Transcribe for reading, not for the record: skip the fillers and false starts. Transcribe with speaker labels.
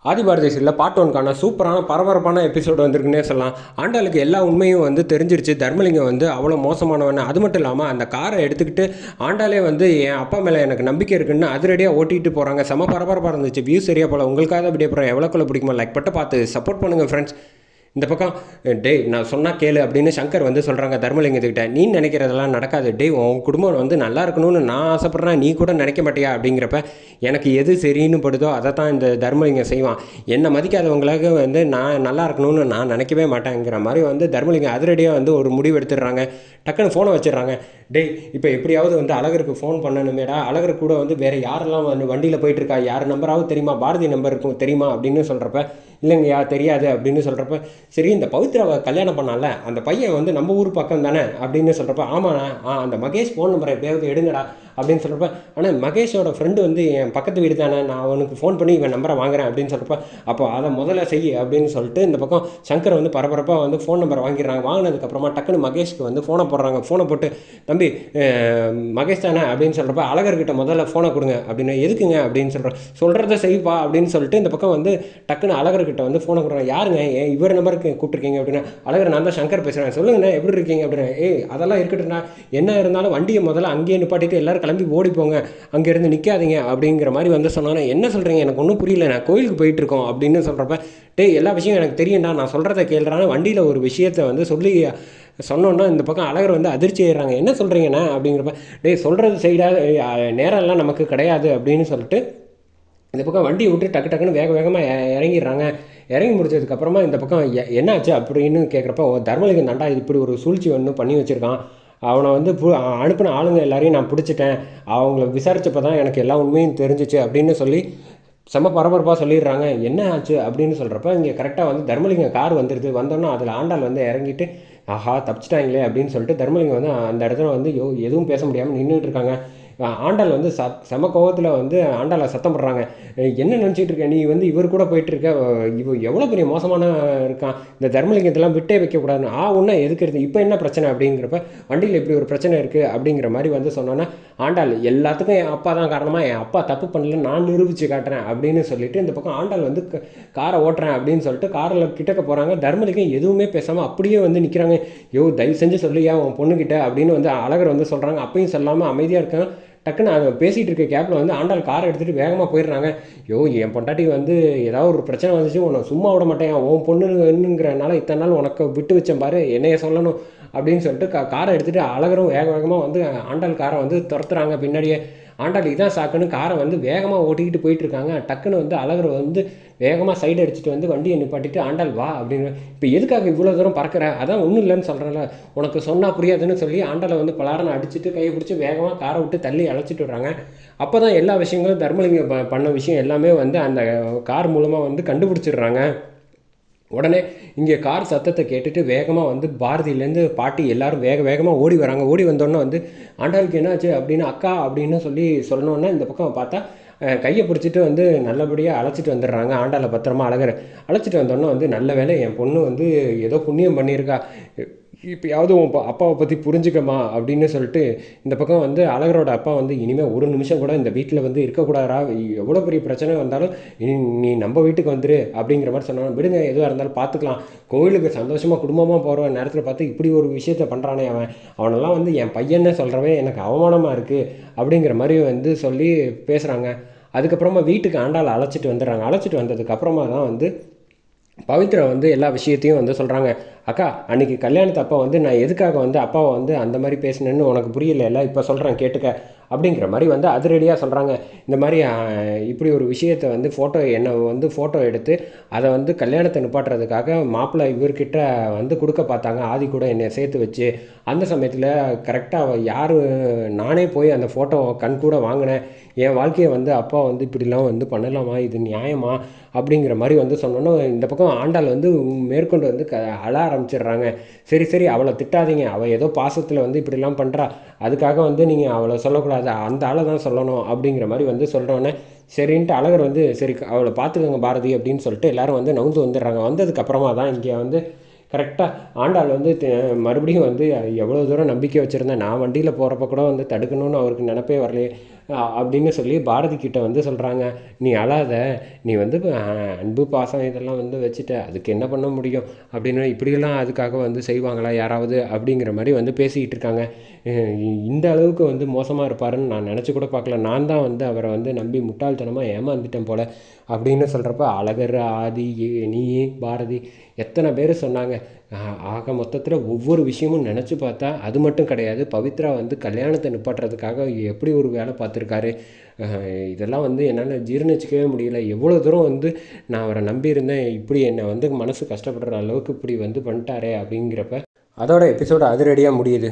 Speaker 1: ஆதிபாரதி சீரியலில் பார்ட் ஒன்க்கான சூப்பரான பரபரப்பான எபிசோடு வந்திருக்குன்னே சொல்லலாம். ஆண்டாளுக்கு எல்லா உண்மையும் தெரிஞ்சிருச்சு. தர்மலிங்கம் அவ்வளோ மோசமானவன். அது மட்டும் இல்லாமல் அந்த காரை எடுத்துக்கிட்டு ஆண்டாலே என் அப்பா மேலே எனக்கு நம்பிக்கை இருக்குன்னு அதிரடியாக ஓட்டிகிட்டு போகிறாங்க. செம பரபரப்பாக இருந்துச்சு. வியூ சரியாக போல். உங்களுக்காக வீடியோ போகிறேன். எவ்வளோக்குள்ள பிடிக்குமா லைக் பட்டு பார்த்து சப்போர்ட் பண்ணுங்கள் ஃப்ரெண்ட்ஸ். இந்த பக்கம் டேய் நான் சொன்னால் கேளு அப்படின்னு சங்கர் சொல்கிறாங்க தர்மலிங்கத்துக்கிட்ட. நீ நினைக்கிறதெல்லாம் நடக்காது. டேய் உன் குடும்பம் நல்லா இருக்கணும்னு நான் ஆசைப்பட்றேன், நீ கூட நினைக்க மாட்டியா அப்படிங்கிறப்ப எனக்கு எது சரின்னு படுதோ அதை தான் இந்த தர்மலிங்கம் செய்வான். என்னை மதிக்காதவங்களுக்கு நான் நல்லா இருக்கணும்னு நான் நினைக்கவே மாட்டேங்கிற மாதிரி தர்மலிங்கம் அதிரடியாக ஒரு முடிவு எடுத்துடுறாங்க. டக்குன்னு ஃபோனை வச்சிடுறாங்க. டேய் இப்போ எப்படியாவது அழகருக்கு ஃபோன் பண்ணணுமேடா. அழகருக்கு கூட வேறு யாரெல்லாம் வண்டியில் போயிட்டுருக்கா, யார் நம்பராவது தெரியுமா, பாரதி நம்பர் இருக்கும் தெரியுமா அப்படின்னு சொல்கிறப்ப இல்லைங்கய்யா தெரியாது அப்படின்னு சொல்கிறப்ப சரி இந்த பவித்ராவை கல்யாணம் பண்ணால அந்த பையன் நம்ம ஊர் பக்கம் தானே அப்படின்னு சொல்கிறப்ப ஆமாண்ணா அந்த மகேஷ் ஃபோன் நம்பரை எப்படியாவது எடுங்கடா அப்படின்னு சொல்கிறப்ப ஆனால் மகேஷோட ஃப்ரெண்டு என் பக்கத்து வீடு தானே, நான் அவனுக்கு ஃபோன் பண்ணி இவன் நம்பரை வாங்குறேன் அப்படின்னு சொல்கிறப்ப அப்போ அதை முதல்ல செய் அப்படின்னு சொல்லிட்டு இந்த பக்கம் சங்கர் பரபரப்பாக ஃபோன் நம்பரை வாங்கிடுறாங்க. வாங்கினதுக்கப்புறமா டக்குன்னு மகேஷ்க்கு ஃபோனை போடுறாங்க. ஃபோனை போட்டு தம்பி மகேஷ் தானே அப்படின்னு சொல்கிறப்ப அழகர்கிட்ட முதல்ல ஃபோனை கொடுங்க அப்படின்னு. எதுக்குங்க அப்படின்னு சொல்கிறத செய்ப்பா அப்படின்னு சொல்லிட்டு இந்த பக்கம் டக்குன்னு அழகர்கிட்ட ஃபோனை கொடுக்குறாங்க. யாருங்க இவர் நம்பருக்கு கூப்பிட்டுருக்கீங்க அப்படின்னா அழகர் நான் தான் சங்கர் பேசுகிறேன், சொல்லுங்கண்ணா எப்படி இருக்கீங்க அப்படின்னா. அதெல்லாம் இருக்கட்டும்ண்ணா, என்ன இருந்தாலும் வண்டியை முதல்ல அங்கேயே நிப்பாட்டிட்டு எல்லாரும் கிளம்பி ஓடி போங்க, அங்கேருந்து நிற்காதீங்க அப்படிங்கிற மாதிரி சொன்னானே. என்ன சொல்கிறீங்க எனக்கு ஒன்றும் புரியல, நான் கோயிலுக்கு போயிட்டுருக்கோம் அப்படின்னு சொல்கிறப்ப எல்லா விஷயம் எனக்கு தெரியும்டா, நான் சொல்கிறத கேள்றான வண்டியில் ஒரு விஷயத்தை சொல்லி சொன்னோன்னா இந்த பக்கம் அழகர் அதிர்ச்சி ஆயிடுறாங்க. என்ன சொல்கிறீங்கண்ணா அப்படிங்கிறப்ப சொல்கிறது செய்டா, நேரம்லாம் நமக்கு கிடையாது அப்படின்னு சொல்லிட்டு இந்த பக்கம் வண்டியை விட்டு டக்கு டக்குன்னு வேக வேகமாக இறங்கிடுறாங்க. இறங்கி முடிச்சதுக்கப்புறமா இந்த பக்கம் என்னாச்சு அப்படின்னு கேட்குறப்ப தர்மலிங்கம் தாண்டா இப்படி ஒரு சூழ்ச்சி பண்ணி வச்சுருக்கான். அவனை அனுப்பின ஆளுங்க எல்லாரையும் நான் பிடிச்சிட்டேன், அவங்கள விசாரித்தப்போ தான் எனக்கு எல்லா உண்மையும் தெரிஞ்சிச்சு அப்படின்னு சொல்லி செம்ம பரபரப்பாக சொல்லிடுறாங்க. என்ன ஆச்சு அப்படின்னு சொல்கிறப்ப இங்கே கரெக்டாக தர்மலிங்கம் கார் வந்துடுது. வந்தோன்னா அதில் ஆண்டாள் இறங்கிட்டு ஆஹா தப்பிச்சிட்டாங்களே அப்படின்னு சொல்லிட்டு தர்மலிங்கம் அந்த இடத்துல எதுவும் பேச முடியாமல் நின்றுட்டு இருக்காங்க. ஆண்டாள் செம கோவத்தில் ஆண்டாளை சத்தம் போடுறாங்க. என்ன நினச்சிட்டு இருக்க நீ, இவர் கூட போயிட்டுருக்க, இவ எவ்வளோ பெரிய மோசமான இருக்கான், இந்த தர்மலிங்கத்தெல்லாம் விட்டே வைக்கக்கூடாதுன்னு. ஒன்றா எதுக்கிறது, இப்போ என்ன பிரச்சனை அப்படிங்கிறப்ப வண்டியில் இப்படி ஒரு பிரச்சனை இருக்குது அப்படிங்கிற மாதிரி சொன்னோன்னா ஆண்டாள் எல்லாத்துக்கும் என் அப்பா தான் காரணமாக, என் அப்பா தப்பு பண்ணல நான் நிரூபித்து காட்டுறேன் அப்படின்னு சொல்லிட்டு இந்த பக்கம் ஆண்டாள் காரை ஓட்டுறேன் அப்படின்னு சொல்லிட்டு காரில் கிட்டக்க போகிறாங்க. தர்மலிங்கம் எதுவுமே பேசாமல் அப்படியே நிற்கிறாங்க. தயவு செஞ்சு சொல்லியா உன் பொண்ணுக்கிட்ட அப்படின்னு அழகர் சொல்கிறாங்க. அப்பயும் சொல்லாமல் அமைதியாக இருக்காங்க. டக்குன்னு அதை பேசிகிட்டு இருக்க கேப்பில் ஆண்டாள் காரை எடுத்துகிட்டு வேகமாக போயிடுறாங்க. என் பொண்டாட்டி ஏதாவது ஒரு பிரச்சனை வந்துச்சு உன்னை சும்மா விட மாட்டேன், உன் பொண்ணுங்கிறனால இத்தனை நாள் உனக்கு விட்டு வச்சேன் பாரு, என்னைய சொல்லணும் அப்படின்னு சொல்லிட்டு காரை எடுத்துகிட்டு அழகரும் வேக வேகமாக ஆண்டாள் காரை துரத்துறாங்க பின்னாடியே. ஆண்டாள் இதான் சாக்குன்னு காரை வேகமாக ஓட்டிக்கிட்டு போயிட்டுருக்காங்க. டக்குன்னு அழகர் வேகமாக சைடு அடிச்சுட்டு வண்டியை நிப்பாட்டிட்டு ஆண்டாள் வா அப்படின்னு. இப்போ எதுக்காக இவ்வளோ தூரம் பறக்கிற, அதான் ஒன்றும் இல்லைன்னு சொல்கிறேன்ல, உனக்கு சொன்னால் புரியாதுன்னு சொல்லி ஆண்டாளை பலாரனை அடிச்சுட்டு கையை பிடிச்சி வேகமாக காரை விட்டு தள்ளி அழைச்சிட்டு விடுறாங்க. அப்போ தான் எல்லா விஷயங்களும் தர்மலிங்கம் பண்ண விஷயம் எல்லாமே அந்த கார் மூலமாக கண்டுபிடிச்சிடுறாங்க. உடனே இங்கே கார் சத்தத்தை கேட்டுட்டு வேகமாக பாரதியிலேருந்து பாட்டி எல்லோரும் வேக வேகமாக ஓடி வராங்க. ஓடி வந்தோடனே ஆண்டாளுக்கு என்னாச்சு அப்படின்னு அக்கா அப்படின்னு சொல்லணுன்னா இந்த பக்கம் பார்த்தா கையை பிடிச்சிட்டு நல்லபடியாக அழைச்சிட்டு வந்துடுறாங்க. ஆண்டாளை பத்திரமா அழகர் அழைச்சிட்டு வந்தோடனே நல்ல வேலை என் பொண்ணு ஏதோ புண்ணியம் பண்ணியிருக்கா, இப்போயாவது உன் அப்பாவை பற்றி புரிஞ்சுக்கமா அப்படின்னு சொல்லிட்டு இந்த பக்கம் அழகரோட அப்பா இனிமேல் ஒரு நிமிஷம் கூட இந்த வீட்டில் இருக்கக்கூடாதா, எவ்வளோ பெரிய பிரச்சனை வந்தாலும் நீ நம்ம வீட்டுக்கு வந்துரு அப்படிங்கிற மாதிரி சொன்னாங்க. விடுங்க எதுவாக இருந்தாலும் பார்த்துக்கலாம், கோவிலுக்கு சந்தோஷமாக குடும்பமாக போகிற நேரத்தில் பார்த்து இப்படி ஒரு விஷயத்த பண்ணுறானே அவனெல்லாம் என் பையன்னு சொல்கிறவன் எனக்கு அவமானமாக இருக்குது அப்படிங்கிற மாதிரி சொல்லி பேசுகிறாங்க. அதுக்கப்புறமா வீட்டுக்கு ஆண்டாளை அழைச்சிட்டு வந்துடுறாங்க. அழைச்சிட்டு வந்ததுக்கப்புறமா தான் பவித்ரா எல்லா விஷயத்தையும் சொல்கிறாங்க. அக்கா அன்றைக்கி கல்யாணத்து அப்போ நான் எதுக்காக அப்பாவை அந்த மாதிரி பேசினேன்னு உனக்கு புரியல, இப்போ சொல்கிறேன் கேட்டுக்க அப்படிங்கிற மாதிரி அதிரடியாக சொல்கிறாங்க. இந்த மாதிரி இப்படி ஒரு விஷயத்தை என்னை ஃபோட்டோ எடுத்து அதை கல்யாணத்தை நிப்பாட்டுறதுக்காக மாப்பிள்ளை இவர்கிட்ட கொடுக்க பார்த்தாங்க, ஆதி கூட என்னை சேர்த்து வச்சு. அந்த சமயத்தில் கரெக்டாக யார் நானே போய் அந்த ஃபோட்டோ கண் கூட வாங்கினேன், என் வாழ்க்கையை அப்பா இப்படிலாம் பண்ணலாமா, இது நியாயமா அப்படிங்கிற மாதிரி சொன்னோன்னே இந்த பக்கம் ஆண்டாள் மேற்கொண்டு அழ ஆரம்பிச்சிடுறாங்க. சரி சரி அவளை திட்டாதீங்க, அவள் ஏதோ பாசத்தில் இப்படிலாம் பண்ணுறா, அதுக்காக நீங்கள் அவளை சொல்லக்கூடாது, அந்த ஆளை தான் சொல்லணும் அப்படிங்கிற மாதிரி சொல்கிறோன்னே சரின்ட்டு அழகர் சரி அவளை பார்த்துக்கோங்க பாரதி அப்படின்னு சொல்லிட்டு எல்லோரும் நவுந்து வந்துடுறாங்க. வந்ததுக்கப்புறமா தான் இங்கே கரெக்டாக ஆண்டாள் மறுபடியும் எவ்வளோ தூரம் நம்பிக்கை வச்சுருந்தேன், நான் வண்டியில் போகிறப்ப கூட தடுக்கணும்னு அவருக்கு நினப்பே வரலையே, அப்படின்னு சொல்லி பாரதி கிட்ட வந்து சொல்கிறாங்க. நீ அழாத, நீ வந்து அன்பு பாசம் இதெல்லாம் வந்து வச்சுட்ட, அதுக்கு என்ன பண்ண முடியும் அப்படின்னு, இப்படியெல்லாம் அதுக்காக வந்து செய்வாங்களா யாராவது அப்படிங்கிற மாதிரி வந்து பேசிக்கிட்டு இருக்காங்க. இந்த அளவுக்கு வந்து மோசமாக இருப்பாருன்னு நான் நினச்சி கூட பார்க்கல, நான் தான் வந்து அவரை வந்து நம்பி முட்டாள்தனமாக ஏமாந்துட்டேன் போல் அப்படின்னு சொல்கிறப்ப அழகர், ஆதி, நீ, பாரதி எத்தனை பேர் சொன்னாங்க. ஆக மொத்தத்தில் ஒவ்வொரு விஷயமும் நினச்சி பார்த்தா அது மட்டும் கிடையாது, பவித்ரா வந்து கல்யாணத்தை நிப்பாட்டுறதுக்காக எப்படி ஒரு வேலை பார்த்துருக்காரு. இதெல்லாம் வந்து என்னால் ஜீர்ணிச்சிக்கவே முடியல. எவ்வளோ தூரம் வந்து நான் அவரை நம்பியிருந்தேன், இப்படி என்னை வந்து மனசு கஷ்டப்படுற அளவுக்கு இப்படி வந்து பண்ணிட்டாரே அப்படிங்கிறப்ப அதோட எபிசோடு அதிரடியாக முடியுது.